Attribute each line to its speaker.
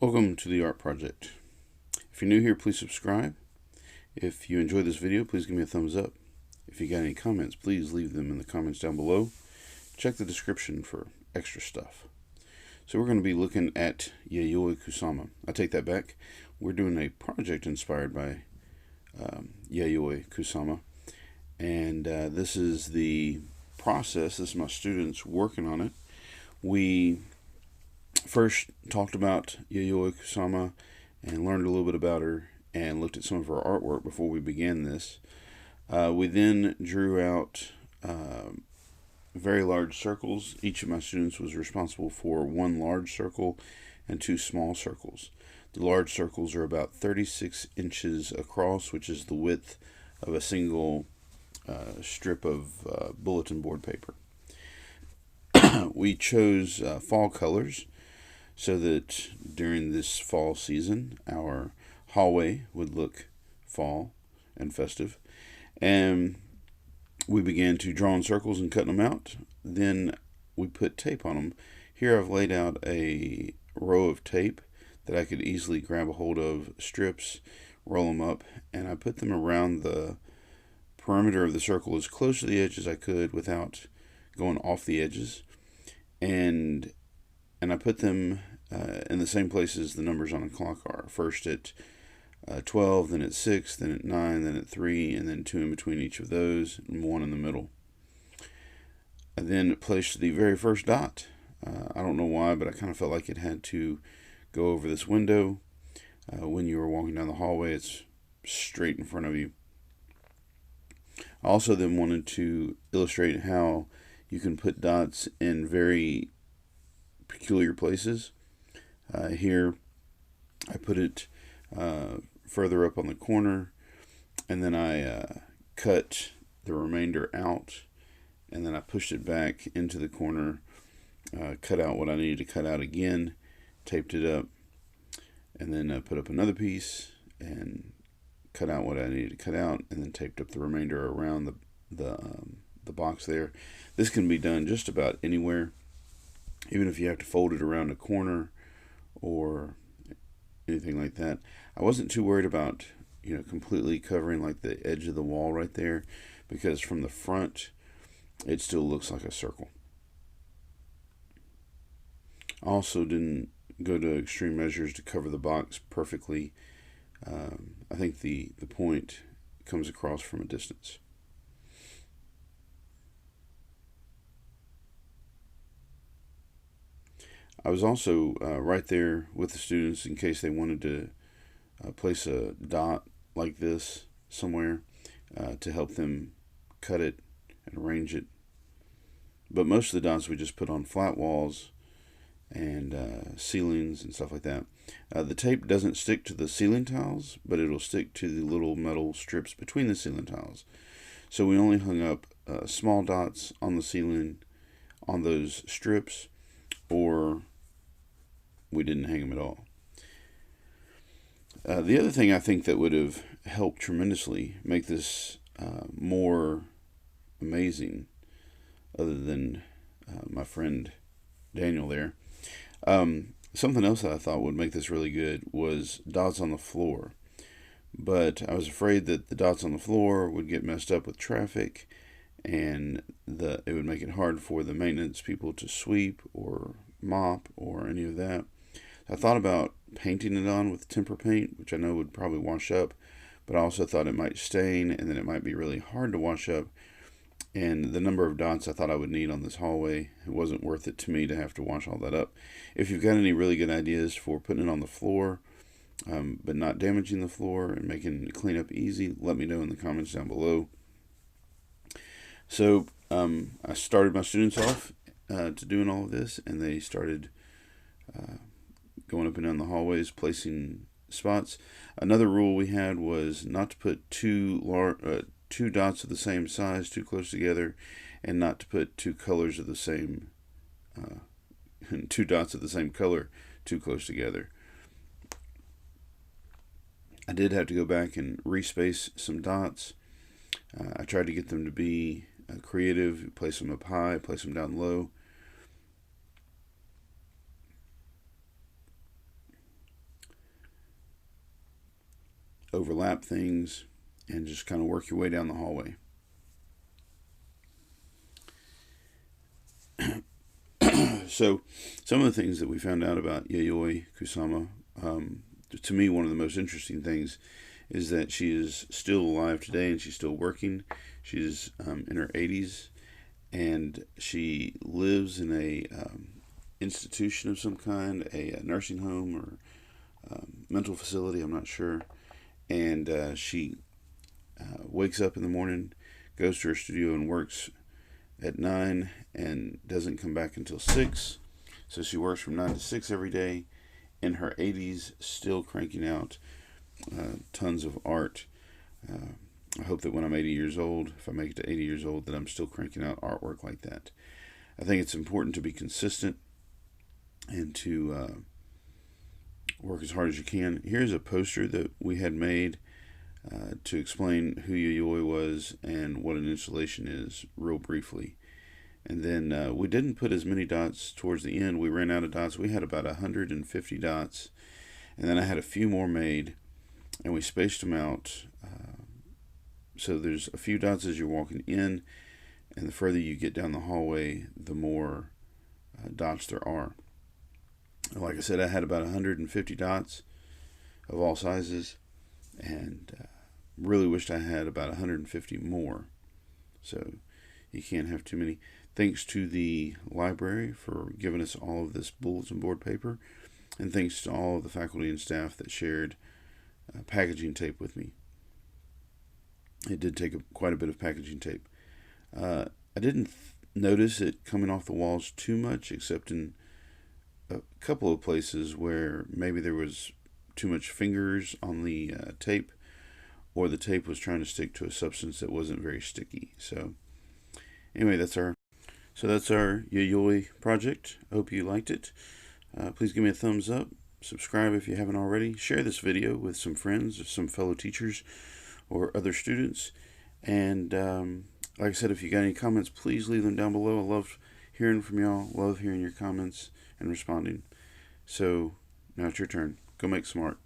Speaker 1: Welcome to the Art Project. If you're new here, please subscribe. If you enjoyed this video, please give me a thumbs up. If you got any comments, please leave them in the comments down below. Check the description for extra stuff. So we're going to be looking at Yayoi Kusama. I take that back. We're doing a project inspired by Yayoi Kusama. And this is the process. This is my students working on it. We first talked about Yayoi Kusama and learned a little bit about her and looked at some of her artwork before we began this. We then drew out very large circles. Each of my students was responsible for one large circle and two small circles. The large circles are about 36 inches across, which is the width of a single strip of bulletin board paper. We chose fall colors so that during this fall season our hallway would look fall and festive. And we began to draw in circles and cutting them out. Then we put tape on them. Here I've laid out a row of tape that I could easily grab a hold of, strips, roll them up, and I put them around the perimeter of the circle as close to the edge as I could without going off the edges. And I put them in the same places the numbers on a clock are. First at 12, then at 6, then at 9, then at 3, and then 2 in between each of those, and 1 in the middle. I then placed the very first dot. I don't know why, but I kind of felt like it had to go over this window. When you were walking down the hallway, it's straight in front of you. I also then wanted to illustrate how you can put dots in very peculiar places. Here I put it further up on the corner, and then I cut the remainder out, and then I pushed it back into the corner, cut out what I needed to cut out again, taped it up, and then put up another piece and cut out what I needed to cut out, and then taped up the remainder around the box there. This can be done just about anywhere, even if you have to fold it around a corner or anything like that. I wasn't too worried about completely covering like the edge of the wall right there, because from the front it still looks like a circle. I also didn't go to extreme measures to cover the box perfectly. I think the point comes across from a distance. I was also right there with the students in case they wanted to place a dot like this somewhere to help them cut it and arrange it. But most of the dots we just put on flat walls and ceilings and stuff like that. The tape doesn't stick to the ceiling tiles, but it'll stick to the little metal strips between the ceiling tiles. So we only hung up small dots on the ceiling on those strips, or we didn't hang them at all. The other thing I think that would have helped tremendously make this more amazing, other than my friend Daniel there, something else that I thought would make this really good was dots on the floor. But I was afraid that the dots on the floor would get messed up with traffic, and it would make it hard for the maintenance people to sweep or mop or any of that. I thought about painting it on with temper paint, which I know would probably wash up, but I also thought it might stain, and then it might be really hard to wash up. And the number of dots I thought I would need on this hallway, it wasn't worth it to me to have to wash all that up. If you've got any really good ideas for putting it on the floor, but not damaging the floor and making cleanup easy, let me know in the comments down below. So I started my students off to doing all of this, and they started going up and down the hallways, placing spots. Another rule we had was not to put two dots of the same size too close together, and not to put two colors of the same two dots of the same color too close together. I did have to go back and respace some dots. I tried to get them to be creative, place them up high, place them down low. overlap things, and just kind of work your way down the hallway. So some of the things that we found out about Yayoi Kusama, to me, one of the most interesting things is that she is still alive today and she's still working. She's in her 80s, and she lives in a institution of some kind, a nursing home or mental facility, I'm not sure. And she wakes up in the morning, goes to her studio and works at 9 and doesn't come back until 6. So she works from 9 to 6 every day, in her 80s, still cranking out tons of art. I hope that when I'm 80 years old, if I make it to 80 years old, that I'm still cranking out artwork like that. I think it's important to be consistent and to work as hard as you can. Here's a poster that we had made to explain who Yayoi was and what an installation is, real briefly. And then we didn't put as many dots towards the end. We ran out of dots. We had about 150 dots. And then I had a few more made, and we spaced them out. So there's a few dots as you're walking in, and the further you get down the hallway, the more dots there are. Like I said, I had about 150 dots of all sizes, and really wished I had about 150 more. So you can't have too many. Thanks to the library for giving us all of this bulletin board paper, and thanks to all of the faculty and staff that shared packaging tape with me. It did take quite a bit of packaging tape. I didn't notice it coming off the walls too much, except in a couple of places where maybe there was too much fingers on the tape, or the tape was trying to stick to a substance that wasn't very sticky. So anyway, that's our Yayoi project. I hope you liked it. Please give me a thumbs up. Subscribe if you haven't already. Share this video with some friends or some fellow teachers or other students. And like I said, if you got any comments, please leave them down below. I love hearing from y'all. Love hearing your comments and responding. So now it's your turn. Go make some art.